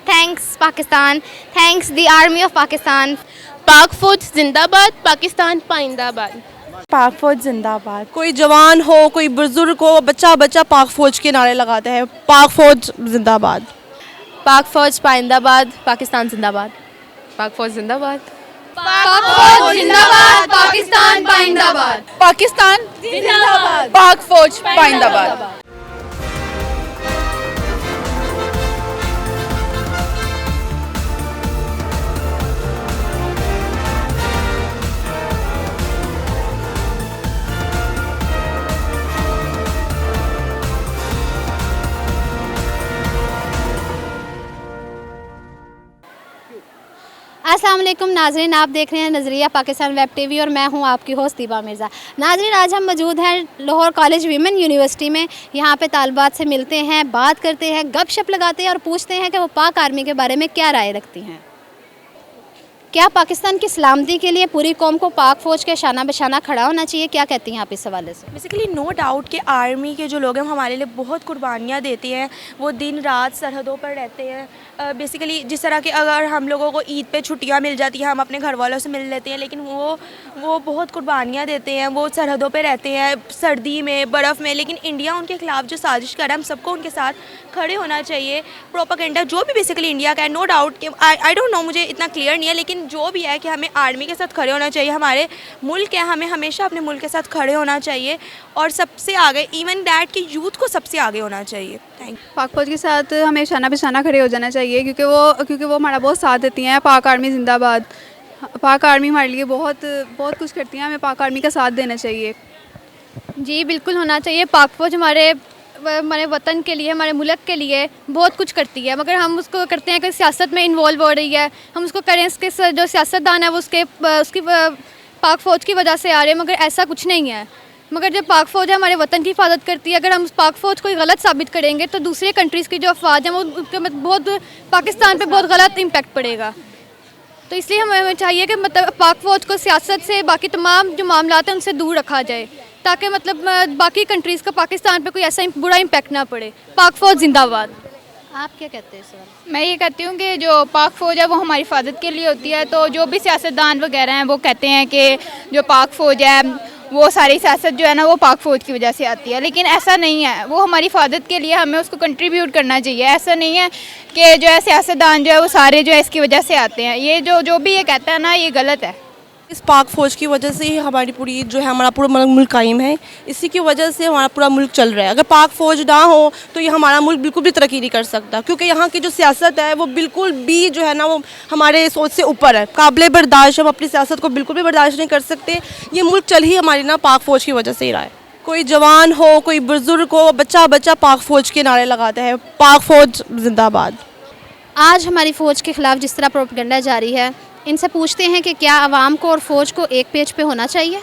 Thanks Pakistan, thanks the army of Pakistan. पाक फौज जिंदाबाद, पाकिस्तान पाइंदाबाद। पाक फौज जिंदाबाद। कोई जवान हो, कोई बुजुर्ग हो, बच्चा बच्चा पाक फौज के नारे लगाते हैं। पाक फौज जिंदाबाद। पाक फौज पाइंदाबाद, पाकिस्तान जिंदाबाद। पाक फौज जिंदाबाद। पाक फौज जिंदाबाद, पाकिस्तान पाइंदाबाद। पाकिस्तान जिंदाबाद। पाक फौज पाइंदाबाद। अस्सलाम वालेकुम नाजरीन, आप देख रहे हैं नज़रिया पाकिस्तान वेब टीवी और मैं हूं आपकी होस्ट दीबा मिर्ज़ा। नाजरीन, आज हम मौजूद हैं लाहौर कॉलेज वीमेन यूनिवर्सिटी में। यहां पे तालिबात से मिलते हैं, बात करते हैं, गपशप लगाते हैं और पूछते हैं कि वो पाक आर्मी के बारे में क्या राय रखती हैं। क्या पाकिस्तान की सलामती के लिए पूरी कौम को पाक फ़ौज के शाना बशाना खड़ा होना चाहिए? क्या कहती हैं आप इस हवाले से? बेसिकली नो डाउट कि आर्मी के जो लोग हैं हमारे लिए बहुत कुर्बानियाँ देते हैं। वो दिन रात सरहदों पर रहते हैं। बेसिकली जिस तरह के अगर हम लोगों को ईद पे छुट्टियाँ मिल जाती हैं, हम अपने घर वालों से मिल लेते हैं, लेकिन वो बहुत कुर्बानियाँ देते हैं। वो सरहदों पे रहते हैं, सर्दी में, बर्फ़ में, लेकिन इंडिया उनके ख़िलाफ़ जो साजिश कर रहा है, हम सबको उनके साथ खड़े होना चाहिए। प्रोपेगेंडा जो भी बेसिकली इंडिया का है, नो डाउट कि आई डोंट नो, मुझे इतना क्लियर नहीं है, लेकिन जो भी है कि हमें आर्मी के साथ खड़े होना चाहिए। हमारे मुल्क है, हमें हमेशा अपने मुल्क के साथ खड़े होना चाहिए और सबसे आगे, इवन दैट कि यूथ को सबसे आगे होना चाहिए। Thank you. पाक फौज के साथ हमें शाना बिशाना खड़े हो जाना चाहिए क्योंकि वो हमारा बहुत साथ देती हैं। पाक आर्मी जिंदाबाद। पाक आर्मी हमारे लिए बहुत कुछ करती हैं, हमें पाक आर्मी का साथ देना चाहिए। जी बिल्कुल होना चाहिए। पाक फौज हमारे वतन के लिए, हमारे मुल्क के लिए बहुत कुछ करती है, मगर हम उसको करते हैं कि सियासत में इन्वॉल्व हो रही है। हम उसको करें, इसके जो सियासतदान है वो उसकी पाक फ़ौज की वजह से आ रहे हैं, मगर ऐसा कुछ नहीं है। मगर जब पाक फ़ौज है हमारे वतन की हिफाजत करती है, अगर हम उस पाक फ़ौज को गलत साबित करेंगे तो दूसरे कंट्रीज़ की जो अफवाज हैं वो उनके बहुत पाकिस्तान पे बहुत गलत इम्पेक्ट पड़ेगा। तो इसलिए हमें चाहिए कि मतलब पाक फ़ौज को सियासत से, बाकी तमाम जो मामलात हैं उनसे दूर रखा जाए, ताकि मतलब बाकी कंट्रीज़ का पाकिस्तान पे कोई ऐसा बुरा इम्पेक्ट ना पड़े। पाक फ़ौज जिंदाबाद। आप क्या कहते हैं इस बारे? मैं ये कहती हूँ कि जो पाक फ़ौज है वो हमारी हिफाजत के लिए होती है। तो जो भी सियासतदान वगैरह हैं वो कहते हैं कि जो पाक फ़ौज है वो सारी सियासत जो है ना वो पाक फ़ौज की वजह से आती है, लेकिन ऐसा नहीं है। वो हमारी हिफाजत के लिए हमें उसको कंट्रीब्यूट करना चाहिए। ऐसा नहीं है कि जो है सियासतदान जो है वो सारे जो है इसकी वजह से आते हैं। ये जो भी ये कहता है ना, ये गलत है। इस पाक फ़ौज की वजह से ही हमारी पूरी जो है हमारा पूरा मुल्क कायम है। इसी की वजह से हमारा पूरा मुल्क चल रहा है। अगर पाक फ़ौज ना हो तो ये हमारा मुल्क बिल्कुल भी तरक्की नहीं कर सकता, क्योंकि यहाँ की जो सियासत है वो बिल्कुल भी जो है ना वो हमारे सोच से ऊपर है। काबिल बर्दाश्त, हम अपनी सियासत को बिल्कुल भी बर्दाश्त नहीं कर सकते। ये मुल्क चल ही हमारी ना पाक फ़ौज की वजह से ही रहा है। कोई जवान हो, कोई बुजुर्ग हो, बच्चा बच्चा पाक फ़ौज के नारे लगाते हैं। पाक फ़ौज जिंदाबाद। आज हमारी फ़ौज के ख़िलाफ़ जिस तरह प्रोपेगेंडा जारी है, इनसे पूछते हैं कि क्या आवाम को और फ़ौज को एक पेज पे होना चाहिए?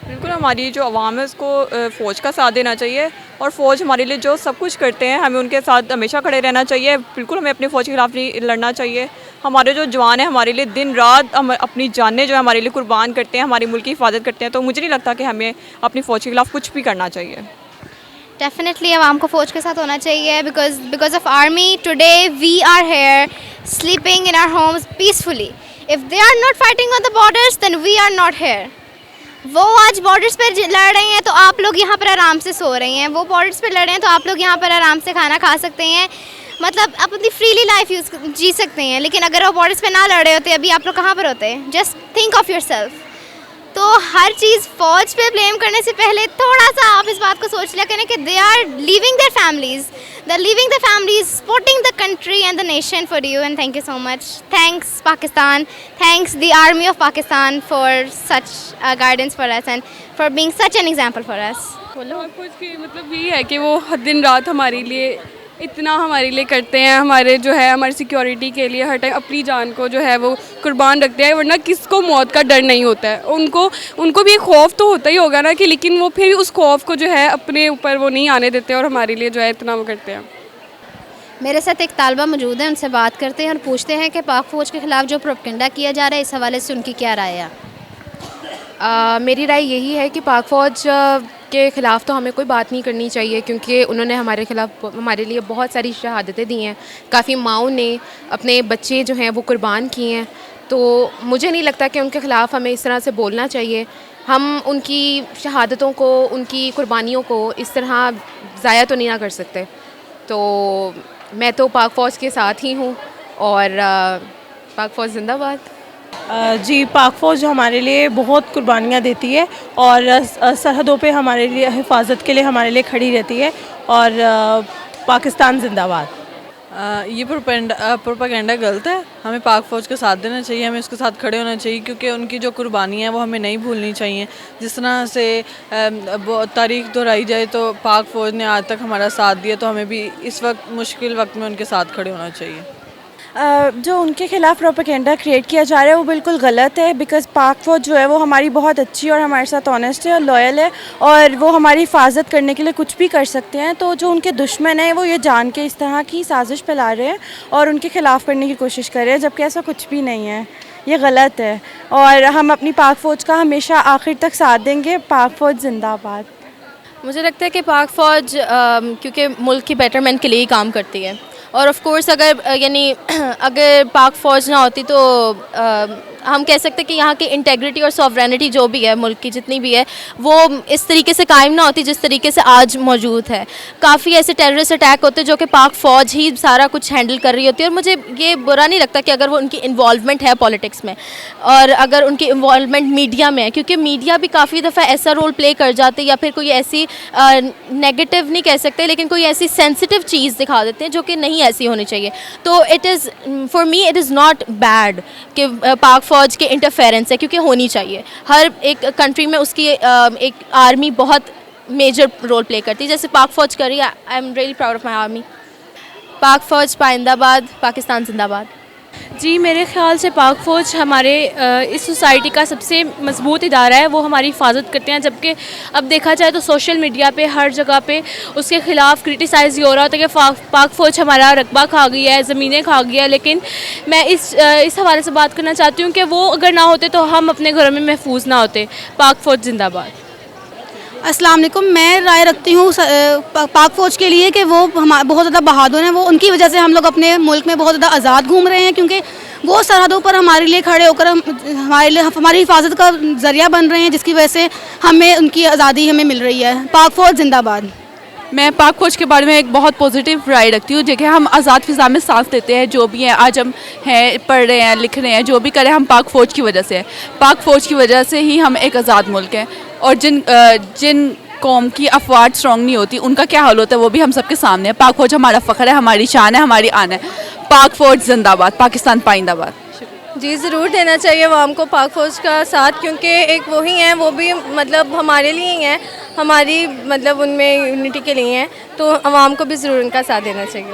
बिल्कुल, हमारी जो आवाम है उसको फ़ौज का साथ देना चाहिए और फ़ौज हमारे लिए जो सब कुछ करते हैं हमें उनके साथ हमेशा खड़े रहना चाहिए। बिल्कुल हमें अपनी फ़ौज के खिलाफ़ नहीं लड़ना चाहिए। हमारे जो जवान हैं हमारे लिए दिन रात हम अपनी जानें जो है हमारे लिए कुर्बान करते हैं, हमारी मुल्क की हिफाजत करते हैं। तो मुझे नहीं लगता कि हमें अपनी फ़ौज के खिलाफ़ कुछ भी करना चाहिए। डेफिनेटली आवाम को फ़ौज के साथ होना चाहिए, because of army today we are here sleeping in our homes peacefully. If they are not fighting on the borders then we are not here. वो आज बॉर्डर्स पर लड़ रहे हैं तो आप लोग यहाँ पर आराम से सो रहे हैं। वो बॉर्डर्स पर लड़ रहे हैं तो आप लोग यहाँ पर आराम से खाना खा सकते हैं, मतलब अपनी फ्रीली लाइफ जी सकते हैं। लेकिन अगर वो बॉर्डर्स पे ना लड़ रहे होते, अभी आप लोग कहाँ पर होते? Just think of yourself. तो हर चीज़ फ़ौज पे ब्लेम करने से पहले थोड़ा सा आप इस बात को सोच लिया करें कि they are leaving their families, they are leaving the families, supporting the country and the nation for you. And thank you so much. Thanks Pakistan, thanks the army of Pakistan for such guidance for us and for being such an example for us. Pak फौज की मतलब ये है कि वो दिन रात हमारे लिए इतना हमारे लिए करते हैं, हमारे जो है हमारी सिक्योरिटी के लिए हर टाइम अपनी जान को जो है वो कुर्बान रखते हैं, वरना किसको मौत का डर नहीं होता है। उनको भी खौफ तो होता ही होगा ना, कि लेकिन वो फिर भी उस खौफ को जो है अपने ऊपर वो नहीं आने देते और हमारे लिए जो है इतना वो करते हैं। मेरे साथ एक तालबा मौजूद है, उनसे बात करते हैं और पूछते हैं कि पाक फ़ौज के ख़िलाफ़ जो प्रोपेगेंडा किया जा रहा है इस हवाले से उनकी क्या राय है। मेरी राय यही है कि पाक फ़ौज उनके ख़िलाफ़ तो हमें कोई बात नहीं करनी चाहिए, क्योंकि उन्होंने हमारे लिए बहुत सारी शहादतें दी हैं। काफ़ी माँओं ने अपने बच्चे जो हैं वो कुर्बान किए हैं, तो मुझे नहीं लगता कि उनके ख़िलाफ़ हमें इस तरह से बोलना चाहिए। हम उनकी शहादतों को, उनकी कुर्बानियों को इस तरह ज़ाया तो नहीं ना कर सकते। तो मैं तो पाक फ़ौज के साथ ही हूँ, और पाक फ़ौज जिंदाबाद। जी, पाक फ़ौज हमारे लिए बहुत कुर्बानियाँ देती है और सरहदों पे हमारे लिए हिफाजत के लिए हमारे लिए खड़ी रहती है, और पाकिस्तान जिंदाबाद। ये प्रोपेगेंडा गलत है। हमें पाक फ़ौज का साथ देना चाहिए, हमें उसके साथ खड़े होना चाहिए, क्योंकि उनकी जो कुर्बानी है वो हमें नहीं भूलनी चाहिए। जिस तरह से तारीख़ दोहराई जाए तो पाक फ़ौज ने आज तक हमारा साथ दिया, तो हमें भी इस वक्त मुश्किल वक्त में उनके साथ खड़े होना चाहिए। जो उनके ख़िलाफ़ प्रोपेगेंडा क्रिएट किया जा रहा है वो बिल्कुल गलत है, बिकॉज़ पाक फ़ौज जो है वो हमारी बहुत अच्छी और हमारे साथ ऑनेस्ट है और लॉयल है, और वो हमारी हिफाजत करने के लिए कुछ भी कर सकते हैं। तो जो उनके दुश्मन हैं वो ये जान के इस तरह की साजिश फैला रहे हैं और उनके ख़िलाफ़ करने की कोशिश कर रहे हैं, जबकि ऐसा कुछ भी नहीं है। ये गलत है, और हम अपनी पाक फ़ौज का हमेशा आखिर तक साथ देंगे। पाक फ़ौज जिंदाबाद। मुझे लगता है कि पाक फ़ौज क्योंकि मुल्क की बेटरमेंट के लिए ही काम करती है, और ऑफ़ कोर्स अगर पाक फ़ौज ना होती तो हम कह सकते हैं कि यहाँ की इंटेग्रिटी और सॉवरेनिटी जो भी है मुल्क की जितनी भी है वो इस तरीके से कायम ना होती जिस तरीके से आज मौजूद है। काफ़ी ऐसे टेररिस्ट अटैक होते हैं जो कि पाक फ़ौज ही सारा कुछ हैंडल कर रही होती है, और मुझे ये बुरा नहीं लगता कि अगर वो उनकी इन्वॉल्वमेंट है पॉलिटिक्स में, और अगर उनकी इन्वॉल्वमेंट मीडिया में है, क्योंकि मीडिया भी काफ़ी दफ़ा ऐसा रोल प्ले कर जाते हैं, या फिर कोई ऐसी नेगेटिव नहीं कह सकते लेकिन कोई ऐसी सेंसिटिव चीज़ दिखा देते हैं जो कि नहीं ऐसी होनी चाहिए। तो it is for me it is not bad कि पाक फ़ौज के इंटरफेरेंस है, क्योंकि होनी चाहिए। हर एक कंट्री में उसकी एक आर्मी बहुत मेजर रोल प्ले करती है, जैसे पाक फ़ौज कर रही है। I am really proud of my army. पाक फ़ौज पाइंदाबाद, पाकिस्तान जिंदाबाद। जी, मेरे ख़्याल से पाक फ़ौज हमारे इस सोसाइटी का सबसे मजबूत इदारा है, वो हमारी हिफाजत करते हैं। जबकि अब देखा जाए तो सोशल मीडिया पे हर जगह पे उसके ख़िलाफ़ क्रिटिसाइज़ ये हो रहा होता है कि पाक फ़ौज हमारा रकबा खा गई है, ज़मीनें खा गई है। लेकिन मैं इस हवाले से बात करना चाहती हूँ कि वो अगर ना होते तो हम अपने घरों में महफूज ना होते। पाक फ़ौज जिंदाबाद। अस्सलाम वालेकुम। मैं राय रखती हूँ पाक फ़ौज के लिए कि वो बहुत ज़्यादा बहादुर हैं। वो उनकी वजह से हम लोग अपने मुल्क में बहुत ज़्यादा आज़ाद घूम रहे हैं, क्योंकि वो सरहदों पर हमारे लिए खड़े होकर हमारी हिफाजत का ज़रिया बन रहे हैं, जिसकी वजह से हमें उनकी आज़ादी हमें मिल रही है। पाक फ़ौज जिंदाबाद। मैं पाक फ़ौज के बारे में एक बहुत पॉजिटिव राय रखती हूँ। जगह हम आज़ाद फ़िज़ा में सांस लेते हैं, जो भी हैं आज हम हैं, पढ़ रहे हैं, लिख रहे हैं, जो भी करें हम पाक फ़ौज की वजह से है। पाक फ़ौज की वजह से ही हम एक आज़ाद मुल्क हैं, और जिन कौम की अफवाह स्ट्रॉन्ग नहीं होती उनका क्या हाल होता है वो भी हम सबके सामने है। पाक फ़ौज हमारा फ़ख्र है, हमारी शान है, हमारी आन है। पाक फ़ौज जिंदाबाद, पाकिस्तान पाइंदाबाद। जी, ज़रूर देना चाहिए आवाम को पाक फ़ौज का साथ, क्योंकि एक वही हैं, वो भी मतलब हमारे लिए ही हैं, हमारी मतलब उनमें यूनिटी के लिए हैं, तो आवाम को भी ज़रूर उनका साथ देना चाहिए।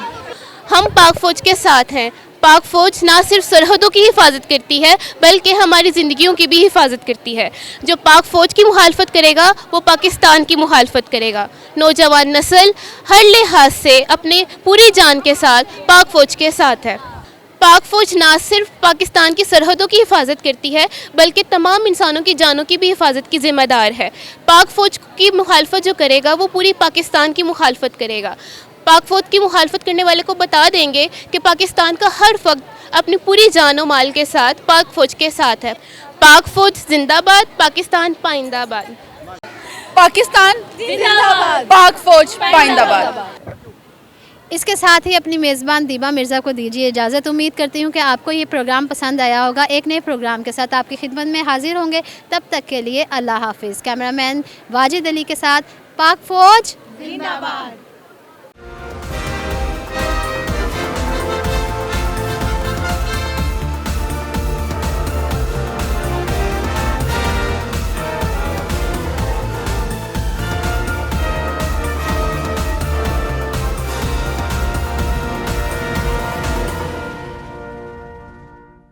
हम पाक फ़ौज के साथ हैं। पाक फ़ौज ना सिर्फ सरहदों की हिफाजत करती है बल्कि हमारी ज़िंदगियों की भी हिफाजत करती है। जो पाक फ़ौज की मुखालफत करेगा वो पाकिस्तान की मुखालफत करेगा। नौजवान नस्ल हर लिहाज से अपने पूरी जान के साथ पाक फ़ौज के साथ है। पाक फ़ौज ना सिर्फ पाकिस्तान की सरहदों की हिफाजत करती है बल्कि तमाम इंसानों की जानों की भी हिफाजत की ज़िम्मेदार है। पाक फ़ौज की मुखालफत जो करेगा वो पूरी पाकिस्तान की मुखालफत करेगा। पाक फ़ौज की मुखालफत करने वाले को बता देंगे कि पाकिस्तान का हर फर्द अपनी पूरी जान और माल के साथ पाक फ़ौज के साथ है। पाक फ़ौज जिंदाबाद, पाकिस्तान पाइंदाबाद। पाकिस्तान जिंदाबाद, पाक फ़ौज पाइंदाबाद। इसके साथ ही अपनी मेज़बान दीबा मिर्ज़ा को दीजिए इजाज़त। उम्मीद करती हूँ कि आपको ये प्रोग्राम पसंद आया होगा। एक नए प्रोग्राम के साथ आपकी खिदमत में हाजिर होंगे। तब तक के लिए अल्लाह हाफिज़। कैमरामैन वाजिद अली के साथ पाक फ़ौज जिंदाबाद।